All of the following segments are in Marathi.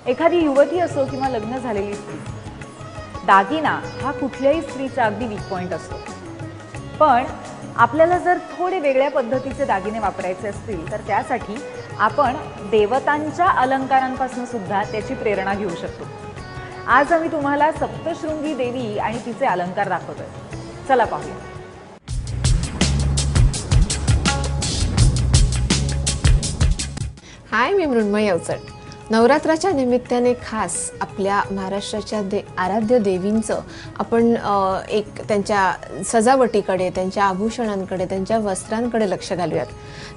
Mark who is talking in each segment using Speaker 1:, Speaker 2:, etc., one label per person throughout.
Speaker 1: एखादी युवती असो किंवा लग्न झालेली स्त्री, दागिना हा कुठल्याही स्त्रीचा अगदी वीक पॉइंट असतो. पण आपल्याला जर थोडे वेगळ्या पद्धतीचे दागिने वापरायचे असतील तर त्यासाठी आपण देवतांच्या अलंकारांपासून सुद्धा त्याची प्रेरणा घेऊ शकतो. आज आम्ही तुम्हाला सप्तशृंगी देवी आणि तिचे अलंकार दाखवतोय. चला पाहूया.
Speaker 2: हाय, मी मृण्मयी अवचट. नवरात्राच्या निमित्ताने खास आपल्या महाराष्ट्राच्या आराध्य देवींचं आपण एक त्यांच्या सजावटीकडे, त्यांच्या आभूषणांकडे, त्यांच्या वस्त्रांकडे लक्ष घालूयात.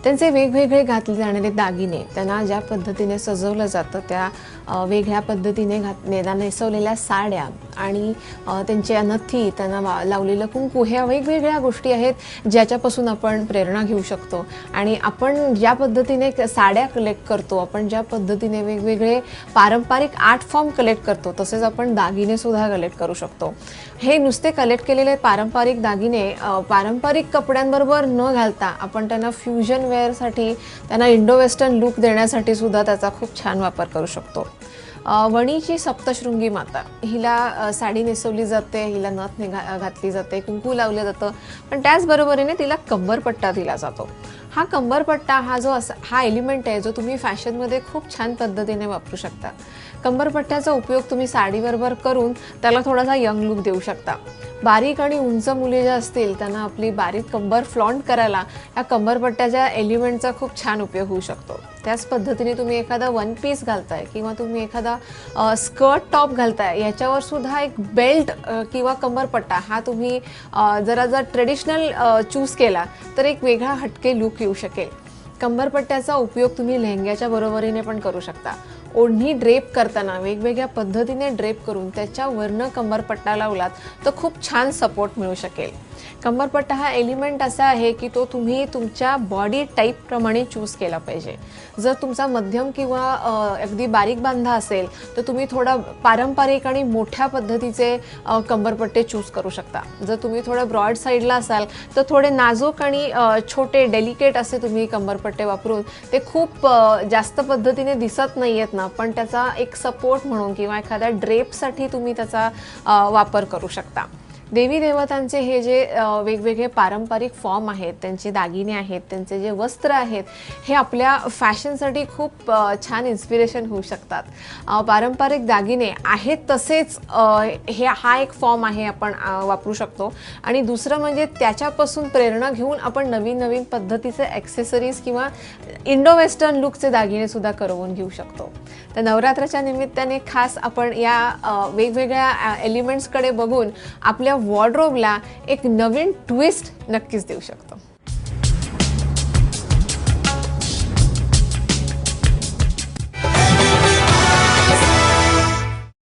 Speaker 2: त्यांचे वेगवेगळे घातले जाणारे दागिने, त्यांना ज्या पद्धतीने सजवलं जातं त्या वेगळ्या पद्धतीने नेसवलेल्या साड्या आणि त्यांच्या नथी, त्यांना लावलेलं कुंकू, ह्या वेगवेगळ्या गोष्टी आहेत ज्याच्यापासून आपण प्रेरणा घेऊ शकतो. आणि आपण ज्या पद्धतीने साड्या कलेक्ट करतो, आपण ज्या पद्धतीने वेगवेगळे पारंपरिक आर्ट फॉर्म कलेक्ट करतो, तसेच आपण दागिने सुद्धा कलेक्ट करू शकतो. हे नुसते कलेक्ट केलेले पारंपरिक दागिने पारंपरिक कपड्यांबरोबर न घालता आपण त्यांना फ्युजन वेअरसाठी, त्यांना इंडो वेस्टर्न लुक देण्यासाठी सुद्धा त्याचा खूप छान वापर करू शकतो. वणीची सप्तशृंगी माता, हिला साडी नेसवली जाते, हिला नथ घातली जाते, कुंकू लावलं जातं, पण त्याचबरोबरीने तिला कंबरपट्टा दिला जातो. हा कंबरपट्टा हा एलिमेंट आहे जो तुम्ही फॅशनमध्ये खूप छान पद्धतीने वापरू शकता. कंबरपट्ट्याचा उपयोग तुम्ही साडीबरोबर करून त्याला थोडासा यंग लुक देऊ शकता. बारीक आणि उंच मुली ज्या असतील त्यांना आपली बारीक कंबर फ्लॉन्ट करायला या कंबरपट्ट्याच्या एलिमेंटचा खूप छान उपयोग होऊ शकतो. त्याच पद्धतीने तुम्ही एखादा वन पीस घालताय किंवा तुम्ही एखादा स्कर्ट टॉप घालताय, याच्यावर सुद्धा एक बेल्ट किंवा कंबरपट्टा हा तुम्ही जर ट्रेडिशनल चूज केला तर एक वेगळा हटके लुक येऊ शकेल. कंबरपट्ट्याचा उपयोग तुम्ही लेहंग्याच्या बरोबरीने पण करू शकता. ओढणी ड्रेप करताना वेगवेगळ्या पद्धतीने ड्रेप करून त्याच्यावरनं कंबरपट्टा लावलात तर खूप छान सपोर्ट मिळू शकेल. कंबरपट्टा हा एलिमेंट असा आहे की तो तुम्ही तुमच्या बॉडी टाईपप्रमाणे चूज केला पाहिजे. जर तुमचा मध्यम किंवा अगदी बारीक बांधा असेल तर तुम्ही थोडा पारंपरिक आणि मोठ्या पद्धतीचे कंबरपट्टे चूज करू शकता. जर तुम्ही थोडं ब्रॉड साईडला असाल तर थोडे नाजूक आणि छोटे डेलिकेट असे तुम्ही कंबरपट्टे वापरून ते खूप जास्त पद्धतीने दिसत नाही आहेत ना, पण त्याचा एक सपोर्ट म्हणून किंवा एखाद्या ड्रेपसाठी तुम्ही त्याचा वापर करू शकता. देवी देवतांचे हे जे वेगवेगळे पारंपरिक फॉर्म आहेत, त्यांचे दागिने आहेत, त्यांचे जे वस्त्र आहेत, हे आपल्या फॅशनसाठी खूप छान इन्स्पिरेशन होऊ शकतात. पारंपरिक दागिने आहेत तसेच हा एक फॉर्म आहे, आपण वापरू शकतो. आणि दुसरं म्हणजे त्याच्यापासून प्रेरणा घेऊन आपण नवीन नवीन पद्धतीचे ॲक्सेसरीज किंवा इंडो वेस्टर्न लुकचे दागिने सुद्धा करवून घेऊ शकतो. तर नवरात्राच्या निमित्ताने खास आपण या वेगवेगळ्या एलिमेंट्सकडे बघून आपल्या वॉर्डरोबला एक नवीन ट्विस्ट नक्कीच देऊ शकतो.